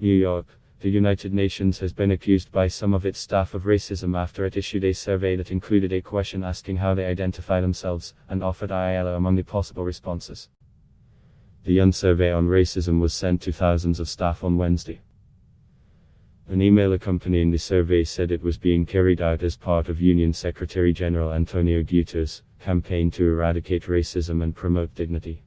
New York. The United Nations has been accused by some of its staff of racism after it issued a survey that included a question asking how they identify themselves, and offered ILO among the possible responses. The UN survey on racism was sent to thousands of staff on Wednesday. An email accompanying the survey said it was being carried out as part of Union Secretary General Antonio Guterres' campaign to eradicate racism and promote dignity.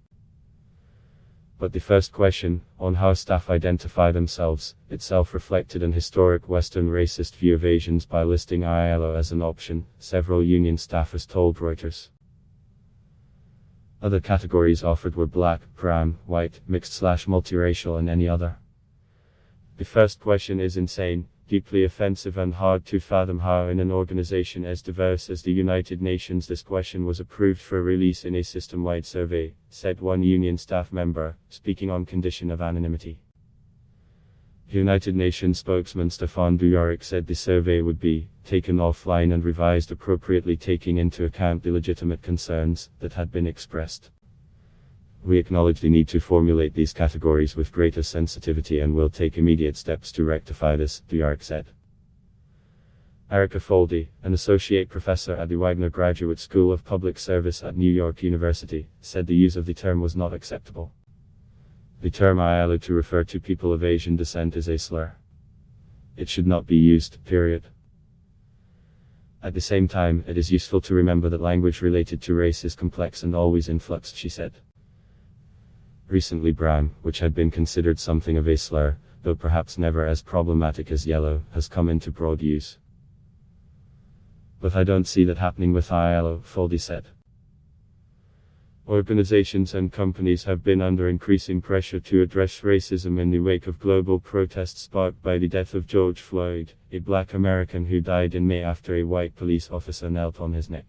But the first question, on how staff identify themselves, itself reflected an historic Western racist view of Asians by listing ILO as an option, several union staffers told Reuters. Other categories offered were black, brown, white, mixed/multiracial and any other. The first question is insane, deeply offensive and hard to fathom how in an organization as diverse as the United Nations this question was approved for release in a system-wide survey, said one union staff member, speaking on condition of anonymity. United Nations spokesman Staffan Dujarric said the survey would be taken offline and revised appropriately, taking into account the legitimate concerns that had been expressed. We acknowledge the need to formulate these categories with greater sensitivity and will take immediate steps to rectify this, Dujarric said. Erica Foldy, an associate professor at the Widener Graduate School of Public Service at New York University, said the use of the term was not acceptable. The term ILO to refer to people of Asian descent is a slur. It should not be used, period. At the same time, it is useful to remember that language related to race is complex and always in flux, she said. Recently brown, which had been considered something of a slur, though perhaps never as problematic as yellow, has come into broad use. But I don't see that happening with ILO, Foldy said. Organizations and companies have been under increasing pressure to address racism in the wake of global protests sparked by the death of George Floyd, a black American who died in May after a white police officer knelt on his neck.